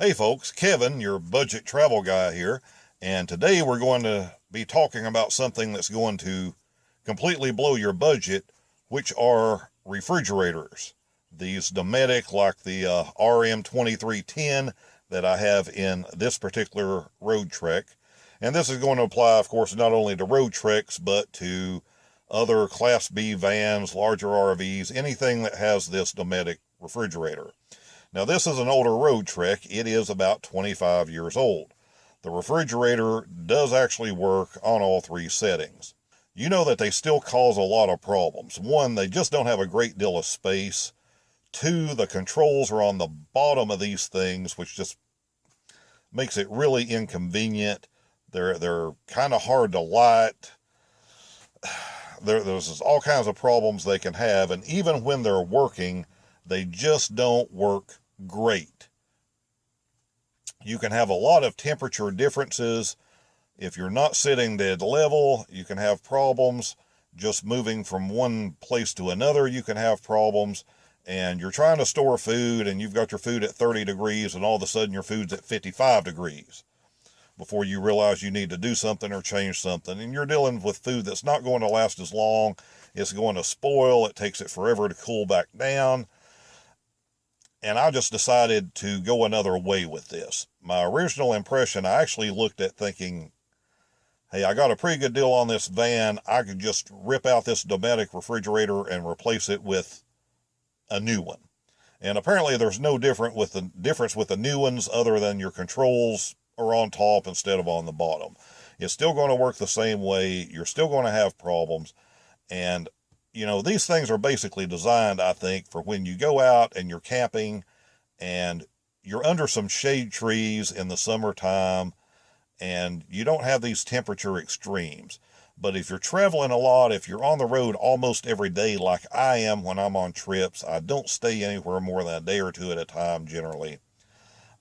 Hey folks, Kevin, your budget travel guy here, and today we're going to be talking about something that's going to completely blow your budget, which are refrigerators. These Dometic, like the RM2310 that I have in this particular Roadtrek. And this is going to apply, of course, not only to Roadtreks, but to other Class B vans, larger RVs, anything that has this Dometic refrigerator. Now, this is an older Roadtrek. It is about 25 years old. The refrigerator does actually work on all three settings. You know that they still cause a lot of problems. One, they just don't have a great deal of space. Two, the controls are on the bottom of these things, which just makes it really inconvenient. They're kind of hard to light. There's all kinds of problems they can have, and even when they're working, they just don't work great. You can have a lot of temperature differences. If you're not sitting dead level, you can have problems. Just moving from one place to another, you can have problems. And you're trying to store food, and you've got your food at 30 degrees, and all of a sudden your food's at 55 degrees before you realize you need to do something or change something. And you're dealing with food that's not going to last as long. It's going to spoil. It takes it forever to cool back down. And I just decided to go another way with this. My original impression, I actually looked at thinking, hey, I got a pretty good deal on this van. I could just rip out this Dometic refrigerator and replace it with a new one. And apparently there's no difference with the new ones other than your controls are on top instead of on the bottom. It's still going to work the same way. You're still going to have problems. And you know, these things are basically designed, I think, for when you go out and you're camping and you're under some shade trees in the summertime and you don't have these temperature extremes. But if you're traveling a lot, if you're on the road almost every day like I am when I'm on trips, I don't stay anywhere more than a day or two at a time generally.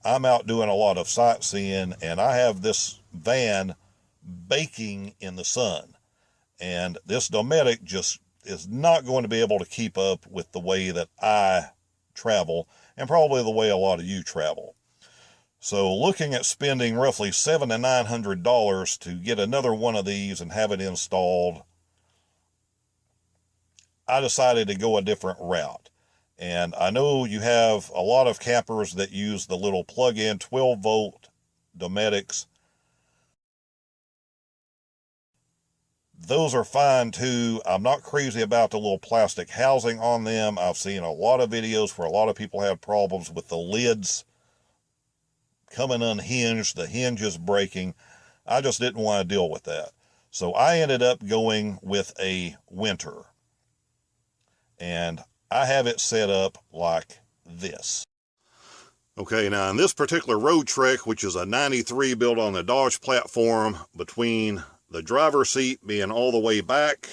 I'm out doing a lot of sightseeing, and I have this van baking in the sun. And this Dometic just is not going to be able to keep up with the way that I travel, and probably the way a lot of you travel. So looking at spending roughly $700 to $900 to get another one of these and have it installed, I decided to go a different route. And I know you have a lot of campers that use the little plug-in 12-volt Dometics. Those are fine too. I'm not crazy about the little plastic housing on them. I've seen a lot of videos where a lot of people have problems with the lids coming unhinged, the hinges breaking. I just didn't want to deal with that. So I ended up going with a Whynter. And I have it set up like this. Okay, now in this particular Roadtrek, which is a 93 built on the Dodge platform, between the driver's seat being all the way back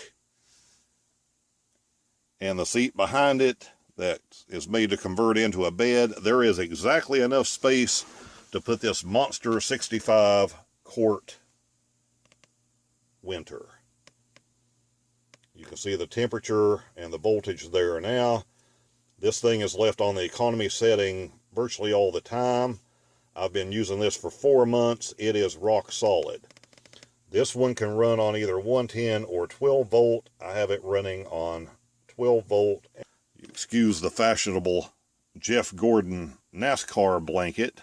and the seat behind it that is made to convert into a bed, there is exactly enough space to put this monster 65 quart Whynter. You can see the temperature and the voltage there now. This thing is left on the economy setting virtually all the time. I've been using this for 4 months. It is rock solid. This one can run on either 110 or 12 volt. I have it running on 12 volt. Excuse the fashionable Jeff Gordon NASCAR blanket.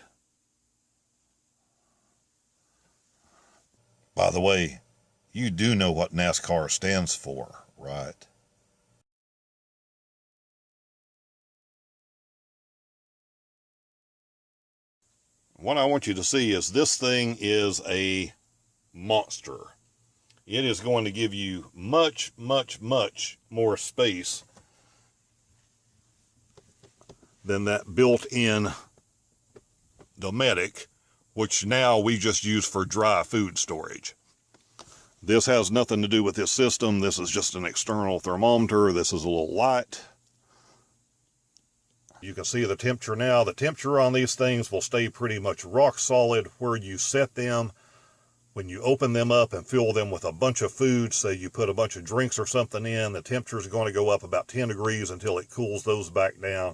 By the way, you do know what NASCAR stands for, right? What I want you to see is this thing is a monster. It is going to give you much, much, much more space than that built-in Dometic, which now we just use for dry food storage. This has nothing to do with this system. This is just an external thermometer. This is a little light. You can see the temperature now. The temperature on these things will stay pretty much rock solid where you set them. When you open them up and fill them with a bunch of food, say you put a bunch of drinks or something in, the temperature is going to go up about 10 degrees until it cools those back down.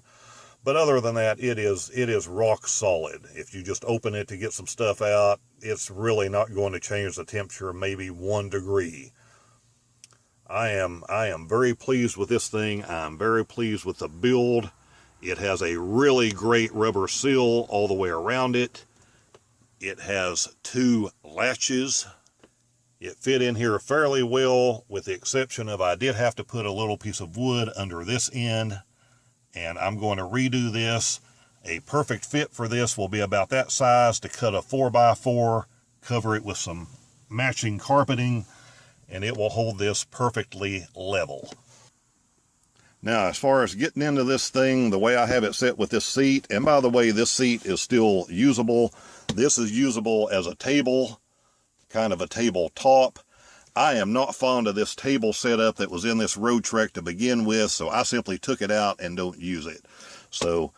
But other than that, it is rock solid. If you just open it to get some stuff out, it's really not going to change the temperature, maybe 1 degree. I am very pleased with this thing. I'm very pleased with the build. It has a really great rubber seal all the way around it. It has 2 latches. It fit in here fairly well, with the exception of I did have to put a little piece of wood under this end, and I'm going to redo this. A perfect fit for this will be about that size, to cut a 4x4, cover it with some matching carpeting, and it will hold this perfectly level. Now, as far as getting into this thing, the way I have it set with this seat, and by the way, this seat is still usable. This is usable as a table, kind of a tabletop. I am not fond of this table setup that was in this Roadtrek to begin with, so I simply took it out and don't use it. So,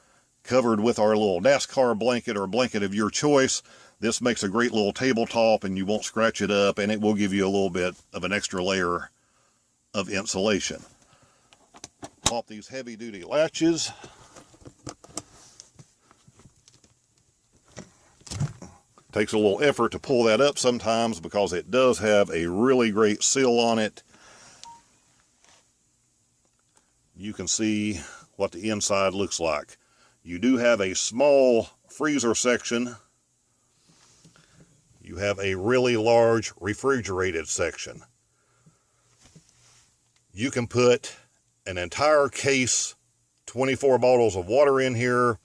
covered with our little NASCAR blanket or blanket of your choice, this makes a great little tabletop, and you won't scratch it up, and it will give you a little bit of an extra layer of insulation. Pop these heavy-duty latches. Takes a little effort to pull that up sometimes because it does have a really great seal on it. You can see what the inside looks like. You do have a small freezer section. You have a really large refrigerated section. You can put an entire case, 24 bottles of water in here.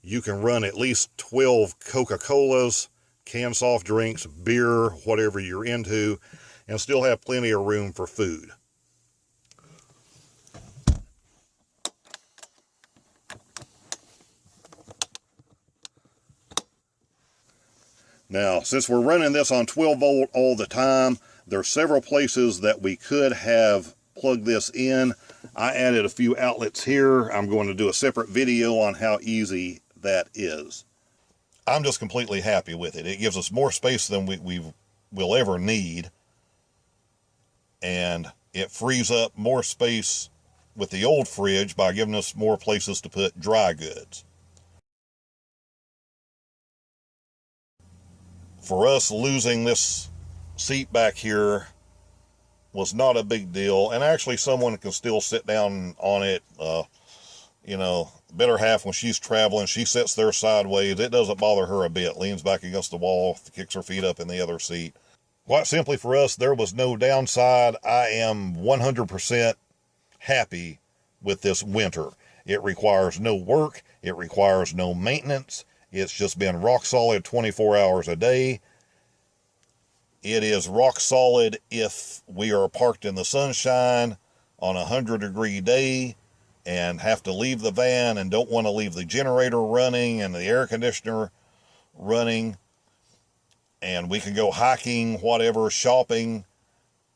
You can run at least 12 Coca-Colas, canned soft drinks, beer, whatever you're into, and still have plenty of room for food. Now, since we're running this on 12 volt all the time, there are several places that we could have plugged this in. I added a few outlets here. I'm going to do a separate video on how easy that is. I'm just completely happy with it. It gives us more space than we'll ever need, and it frees up more space with the old fridge by giving us more places to put dry goods. For us, losing this seat back here was not a big deal, and actually someone can still sit down on it. You know, better half, when she's traveling, she sits there sideways. It doesn't bother her a bit. Leans back against the wall, kicks her feet up in the other seat. Quite simply, for us, there was no downside. I am 100% happy with this Whynter. It requires no work. It requires no maintenance. It's just been rock solid 24 hours a day. It is rock solid if we are parked in the sunshine on a 100-degree day and have to leave the van and don't want to leave the generator running and the air conditioner running, and we can go hiking, whatever, shopping,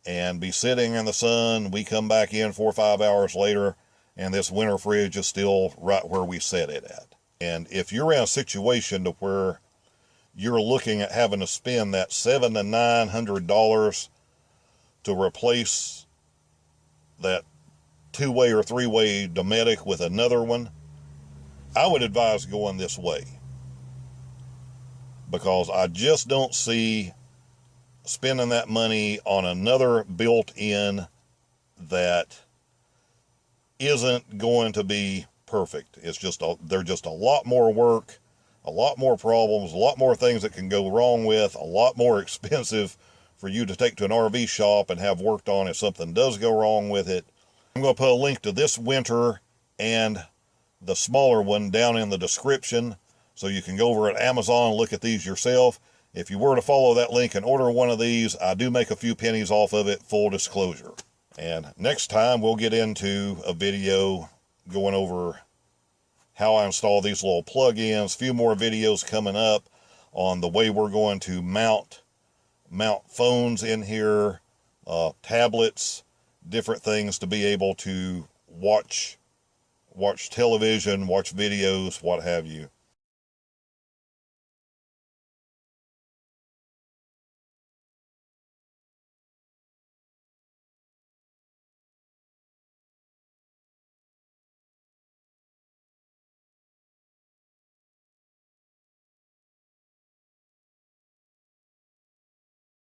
and be sitting in the sun. We come back in 4 or 5 hours later, and this Whynter fridge is still right where we set it at. And if you're in a situation to where you're looking at having to spend that $700 to $900 to replace that 2-way or 3-way Dometic with another one, I would advise going this way, because I just don't see spending that money on another built-in that isn't going to be perfect. It's just they're just a lot more work, a lot more problems, a lot more things that can go wrong with, a lot more expensive for you to take to an RV shop and have worked on if something does go wrong with it. I'm going to put a link to this Whynter and the smaller one down in the description, so you can go over at Amazon and look at these yourself. If you were to follow that link and order one of these, I do make a few pennies off of it, full disclosure. And next time we'll get into a video going over how I install these little plug-ins. A few more videos coming up on the way we're going to mount phones in here, tablets, different things to be able to watch television, watch videos, what have you.